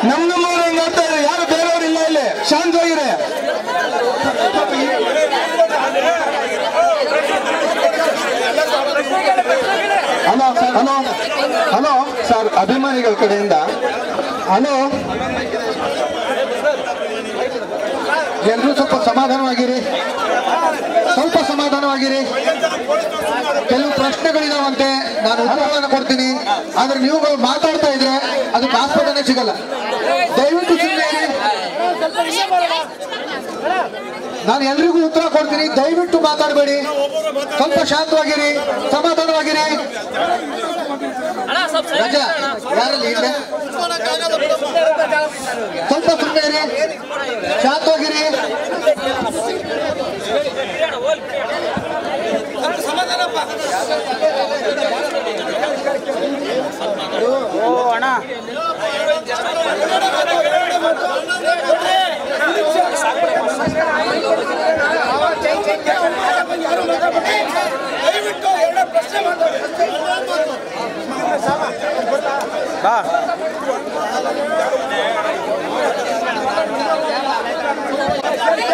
ನಮ್ಮವ್ರು ಹೆಂಗ್ ನೋಡ್ತಾ ಇದ್ರೆ ಯಾರು ಬೇರೆಯವ್ರು ಇಲ್ಲ ಇಲ್ಲಿ, ಶಾಂತವಾಗಿರಿ. ಹಲೋ ಹಲೋ ಹಲೋ ಸರ್, ಅಭಿಮಾನಿಗಳ ಕಡೆಯಿಂದ ಹಲೋ, ಎಲ್ಲರೂ ಸ್ವಲ್ಪ ಸಮಾಧಾನವಾಗಿರಿ, ಸ್ವಲ್ಪ ಸಮಾಧಾನವಾಗಿರಿ. ಕೆಲವು ಪ್ರಶ್ನೆಗಳಿದಾವಂತೆ, ನಾನು ಉತ್ತರವನ್ನು ಕೊಡ್ತೀನಿ. ಆದ್ರೆ ನೀವುಗಳು ಮಾತಾಡ್ತಾ ಇದ್ರೆ ಅದಕ್ಕೆ ಆಸ್ಪದನೆ ಸಿಗಲ್ಲ. ದಯವಿಟ್ಟು ಸುಮ್ಮನೆ ಇರಿ. ನಾನು ಎಲ್ರಿಗೂ ಉತ್ತರ ಕೊಡ್ತೀನಿ, ದಯವಿಟ್ಟು ಮಾತಾಡಬೇಡಿ. ಸ್ವಲ್ಪ ಶಾಂತವಾಗಿರಿ, ಸಮಾಧಾನವಾಗಿರಿ. ರಜಾ ಯಾರಲ್ಲಿ ಇದೆ, ಸ್ವಲ್ಪ ಸುಮ್ಮನೆ ಇರಿ, ಶಾಂತವಾಗಿರಿ.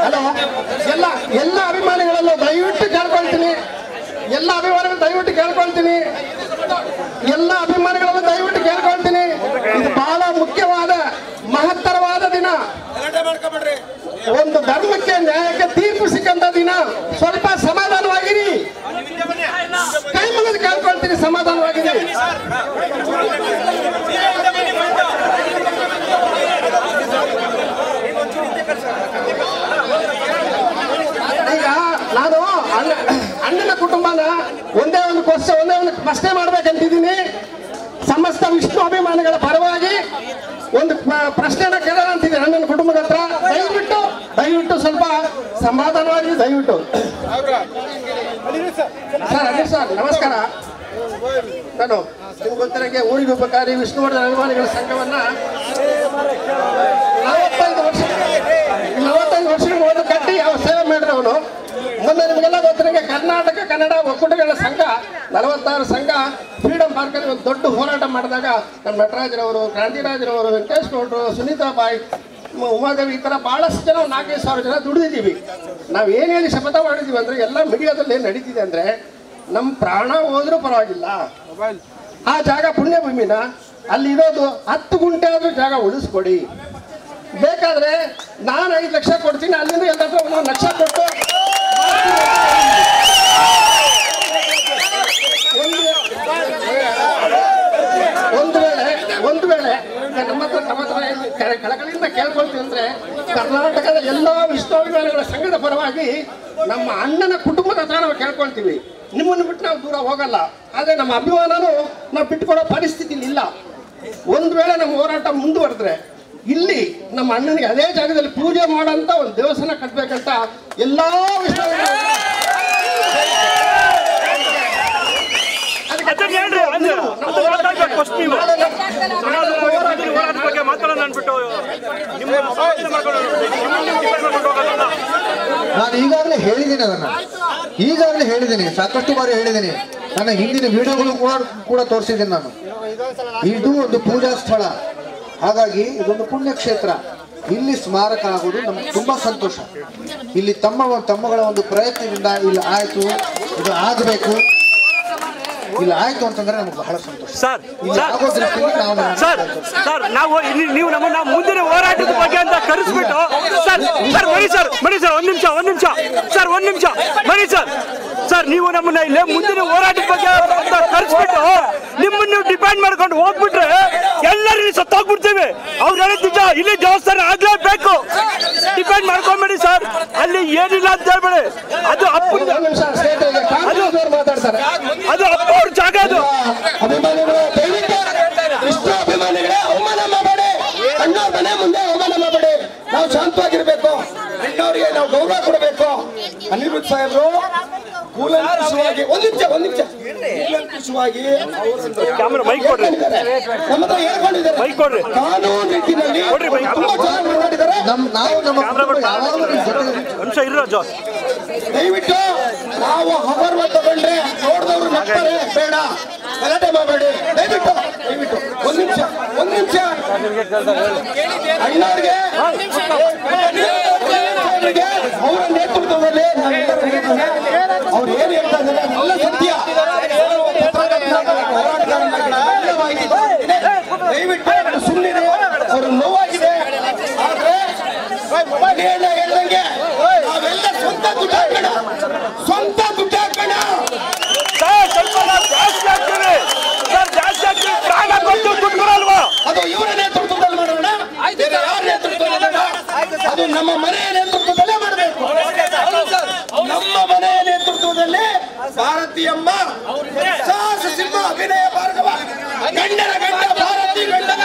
ಹಲೋ, ಎಲ್ಲ ಅಭಿಮಾನಿಗಳಲ್ಲೂ ದಯವಿಟ್ಟು ಕೇಳ್ಕೊಳ್ತೀನಿ, ಎಲ್ಲ ಅಭಿಮಾನಿಗಳು ದಯವಿಟ್ಟು ಕೇಳ್ಕೊಳ್ತೀನಿ, ಎಲ್ಲ ಅಭಿಮಾನಿಗಳಲ್ಲೂ ದಯವಿಟ್ಟು ಕೇಳ್ಕೊಳ್ತೀನಿ. ಇದು ಬಹಳ ಮುಖ್ಯವಾದ ಮಹತ್ತರವಾದ ದಿನ, ಒಂದು ಧರ್ಮಕ್ಕೆ ನ್ಯಾಯಕ್ಕೆ ತೀರ್ಪು ಸಿಕ್ಕಂತ ದಿನ. ಸ್ವಲ್ಪ ಸಮಾಧಾನವಾಗಿರಿ, ಕೈ ಮುಗಿದು ಕೇಳ್ಕೊಳ್ತೀನಿ, ಸಮಾಧಾನವಾಗಿರಿ. ಈಗ ನಾನು ಅಣ್ಣನ ಕುಟುಂಬನ ಒಂದೇ ಒಂದು ಪ್ರಶ್ನೆ ಮಾಡ್ಬೇಕಂತಿದ್ದೀನಿ. ಸಮಸ್ತ ವಿಷ್ಣು ಅಭಿಮಾನಿಗಳ ಪರವಾಗಿ ಒಂದು ಪ್ರಶ್ನೆನ ಕೇಳೋಣ ಅಂತಿದ್ದೀನಿ ಅಣ್ಣನ ಕುಟುಂಬದ ಹತ್ರ. ದಯವಿಟ್ಟು ಸ್ವಲ್ಪ ಸಮಾಧಾನವಾಗಿ ದಯವಿಟ್ಟು. ಸರ್ ಅನಿಲ್ ಸರ್ ನಮಸ್ಕಾರ. ನಾನು ನಿಮ್ಗೆ ಗೊತ್ತಿರಂಗೆ ಊರಿಗೆ ಉಪಕಾರಿ ವಿಷ್ಣುವರ್ಧನ್ ಅಭಿಮಾನಿಗಳ ಸಂಘವನ್ನ 45 ವರ್ಷಗಳ ಮೊದಲು ಕಟ್ಟಿ ಅವ್ರು ಸೇವೆ ಮಾಡಿದವನು. ಮೊನ್ನೆ ನಿಮಗೆಲ್ಲ ಗೊತ್ತಿರಂಗೆ ಕರ್ನಾಟಕ ಕನ್ನಡ ಒಕ್ಕೂಟಗಳ ಸಂಘ 46 ಸಂಘ ಫ್ರೀಡಂ ಪಾರ್ಕಲ್ಲಿ ಒಂದು ದೊಡ್ಡ ಹೋರಾಟ ಮಾಡಿದಾಗ ನಮ್ಮ ನಟರಾಜರವರು, ಕ್ರಾಂತಿರಾಜರವರು, ವೆಂಕಟೇಶ್ ಗೌಡರು, ಸುನೀತಾ ಬಾಯಿ, ಉಮಾದೇವಿ, ಈ ಥರ ಭಾಳಷ್ಟು ಜನ 4,000 ಜನ ದುಡಿದಿದ್ದೀವಿ. ನಾವು ಏನು ಹೇಳಿ ಶಪಥ ಮಾಡಿದ್ದೀವಿ ಅಂದರೆ, ಎಲ್ಲ ಮೀಡಿಯಾದಲ್ಲಿ ಏನು ನಡೀತಿದೆ ಅಂದರೆ, ನಮ್ಮ ಪ್ರಾಣ ಹೋದ್ರೂ ಪರವಾಗಿಲ್ಲ, ಆ ಜಾಗ ಪುಣ್ಯಭೂಮಿನ ಅಲ್ಲಿ ಇರೋದು 10 ಗುಂಟೆ ಆದರೂ ಜಾಗ ಉಳಿಸ್ಕೊಡಿ, ಬೇಕಾದ್ರೆ ನಾನು 5 ಲಕ್ಷ ಕೊಡ್ತೀನಿ, ಅಲ್ಲಿಂದ ಎಲ್ಲಾದ್ರೂ 1 ಲಕ್ಷ ಕೊಟ್ಟು ಒಂದು ವೇಳೆ ನಮ್ಮ ಹತ್ರ ಕಳಕಳಿಯಿಂದ ಕೇಳ್ಕೊಳ್ತೀವಿ ಅಂದ್ರೆ, ಕರ್ನಾಟಕದ ಎಲ್ಲ ವಿಶ್ವಾಭಿಮಾನಿಗಳ ಸಂಘದ ಪರವಾಗಿ ನಮ್ಮ ಅಣ್ಣನ ಕುಟುಂಬದ ಹತ್ರ ನಾವು ಕೇಳ್ಕೊಳ್ತೀವಿ. ನಿಮ್ಮನ್ನು ಬಿಟ್ಟು ನಾವು ದೂರ ಹೋಗಲ್ಲ, ಆದರೆ ನಮ್ಮ ಅಭಿಮಾನನೂ ನಾವು ಬಿಟ್ಟುಕೊಡೋ ಪರಿಸ್ಥಿತಿ ಇಲ್ಲ. ಒಂದು ವೇಳೆ ನಮ್ಮ ಹೋರಾಟ ಮುಂದುವರೆದ್ರೆ ಇಲ್ಲಿ ನಮ್ಮ ಅಣ್ಣನಿಗೆ ಅದೇ ಜಾಗದಲ್ಲಿ ಪೂಜೆ ಮಾಡೋಂಥ ಒಂದು ದೇವಸ್ಥಾನ ಕಟ್ಟಬೇಕಂತ ಎಲ್ಲ ನಾನು ಈಗಾಗಲೇ ಹೇಳಿದ್ದೀನಿ, ಸಾಕಷ್ಟು ಬಾರಿ ಹೇಳಿದ್ದೀನಿ. ನನ್ನ ಹಿಂದಿನ ವಿಡಿಯೋಗಳು ಕೂಡ ತೋರಿಸಿದ್ದೀನಿ ನಾನು. ಇದು ಒಂದು ಪೂಜಾ ಸ್ಥಳ, ಹಾಗಾಗಿ ಇದೊಂದು ಪುಣ್ಯಕ್ಷೇತ್ರ. ಇಲ್ಲಿ ಸ್ಮಾರಕ ಆಗೋದು ನಮ್ಗೆ ತುಂಬಾ ಸಂತೋಷ. ಇಲ್ಲಿ ತಮ್ಮಗಳ ಒಂದು ಪ್ರಯತ್ನದಿಂದ ಇಲ್ಲಿ ಆಯ್ತು, ಇದು ಆಗಬೇಕು, ಇಲ್ಲ ಆಯ್ತು ಅಂತಂದ್ರೆ ನಮ್ಗೆ ಬಹಳ ಸಂತೋಷ. ಸರ್ ನಾವು ನೀವು ನಮ್ಮನ್ನ ಮುಂದಿನ ಹೋರಾಟದ ಬಗ್ಗೆ ಅಂತ ಕರೆಸ್ಬಿಟ್ಟು ಬನ್ನಿ ಸರ್ ಒಂದ್ ನಿಮಿಷ ಸರ್ ನೀವು ನಮ್ಮನ್ನ ಇಲ್ಲೇ ಮುಂದಿನ ಹೋರಾಟದ ಬಗ್ಗೆ ಅಂತ ಕರೆಸ್ಬಿಟ್ಟು ನಿಮ್ಮನ್ನು ಡಿಪೆಂಡ್ ಮಾಡ್ಕೊಂಡು ಹೋಗ್ಬಿಟ್ರೆ ಎಲ್ಲರೂ ಸತ್ತೋಗ್ಬಿಡ್ತೀವಿ. ಅವ್ರು ಹೇಳಿದ್ದ ಇಲ್ಲಿ ದೇವಸ್ಥಾನ ಆಗ್ಲೇಬೇಕು, ಡಿಪೆಂಡ್ ಮಾಡ್ಕೊಂಬೇಡಿ ಸರ್. ಅಲ್ಲಿ ಏನಿಲ್ಲ ಅಂತ ಹೇಳ್ಬೇಡಿ, ಅದು ಅಪ್ಪನ ಅವ್ರ ಜಾಗ. ಅದು ಅಭಿಮಾನಿಗಳೇ ಅವಮಾನ ಮಾಡಬೇಡಿ, ಅಣ್ಣವ್ರ ಮನೆ ಮುಂದೆ ಅವಮಾನ ಮಾಡಬೇಡಿ. ನಾವು ಶಾಂತವಾಗಿರ್ಬೇಕು, ಅಣ್ಣವ್ರಿಗೆ ನಾವು ಗೌರವ ಕೊಡಬೇಕು. ಅನಿರುದ್ಧ ಸಾಹೇಬ್ರು ಕೂಲಂಕುಷವಾಗಿ ಕಾನೂನು ರೀತಿಯಲ್ಲಿ ದಯವಿಟ್ಟು ನಾವು ಹವರ್ ತಗೊಂಡ್ರೆ ನೋಡಿದವರು ನಗ್ತಾರೆ, ಬೇಡ ಗಲಾಟೆ ಮಾಡಬೇಡಿ. ದಯವಿಟ್ಟು ಒಂದ್ ನಿಮಿಷ ಅಣ್ಣವ್ರಿಗೆ ಅವರ ನೇತೃತ್ವದಲ್ಲಿ ಅವ್ರು ಏನು ಹೇಳ್ತಾ ಇದ್ದಾರೆ ಎಲ್ಲ ಸತ್ಯ. ದಯವಿಟ್ಟು ಸುಮ್ಮನೆ ಅವ್ರ ನೋವಾಗಿದೆ. ಆದ್ರೆ ಹೇಳ್ದಂಗೆ ನಾವೆಲ್ಲ ಸ್ವಂತ ದುಡ್ಡು ಹಾಕೋಣ, ಸ್ವಂತ ದುಡ್ಡು ಹಾಕೋಣ. ಅದು ಇವರ ನೇತೃತ್ವದಲ್ಲಿ ಮಾಡೋಣ, ಯಾರ ನೇತೃತ್ವದಲ್ಲಿ ಅದು ನಮ್ಮ ಮನೆಯ ನೇತೃತ್ವದಲ್ಲೇ ಮಾಡಬೇಕು. ನಮ್ಮ ಮನೆಯ ನೇತೃತ್ವದಲ್ಲಿ ಭಾರತೀಯಮ್ಮ ಸಾಹಸ ಸಿಂಹ ಅಭಿನಯ ಭಾರ್ಗವ ಗಂಡನ ಗಂಡ ಭಾರತಿ ಗಂಡನ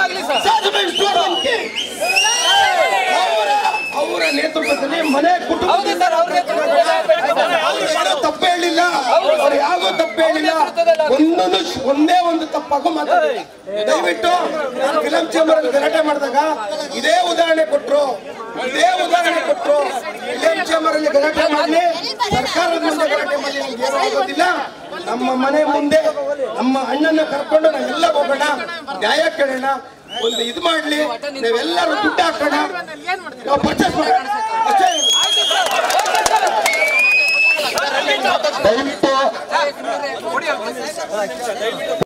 ಅವರ ನೇತೃತ್ವದಲ್ಲಿ ಮನೆ ಕುಟುಂಬ ತಪ್ಪು ಹೇಳಿಲ್ಲ, ಅವ್ರು ಯಾರಿಗೂ ತಪ್ಪು ಹೇಳಿಲ್ಲ. ಒಂದೇ ಒಂದು ತಪ್ಪಾಗೂ ಮಾತಾಡಿಲ್ಲ. ದಯವಿಟ್ಟು ನಾನು ಫಿಲಂ ಚೇಂಬರ್ ಅಲ್ಲಿ ಗಲಾಟೆ ಮಾಡಿದಾಗ ಇದೇ ಉದಾಹರಣೆ ಕೊಟ್ರು. ಫಿಲಂ ಚೇಂಬರ್ ಅಲ್ಲಿ ಗಲಾಟೆ ಮಾಡಲಿ, ಸರ್ಕಾರದ ಮುಂದೆ ಗಲಾಟೆ ಮಾಡಲಿ, ನಮ್ಗೆ ಏನೂ ಆಗೋದಿಲ್ಲ. ನಮ್ಮ ಮನೆ ಮುಂದೆ ನಮ್ಮ ಅಣ್ಣನ ಕರ್ಕೊಂಡು ನಾವೆಲ್ಲ ಹೋಗೋಣ, ನ್ಯಾಯ ಕೇಳೋಣ, ಒಂದು ಇದು ಮಾಡ್ಲಿ, ನಾವೆಲ್ಲರೂ ದುಡ್ಡು ಹಾಕೋಣ, ನಾವು ಪರ್ಚೇಸ್ ಮಾಡೋಣ ಅಷ್ಟೇ. ದಯವಿಟ್ಟು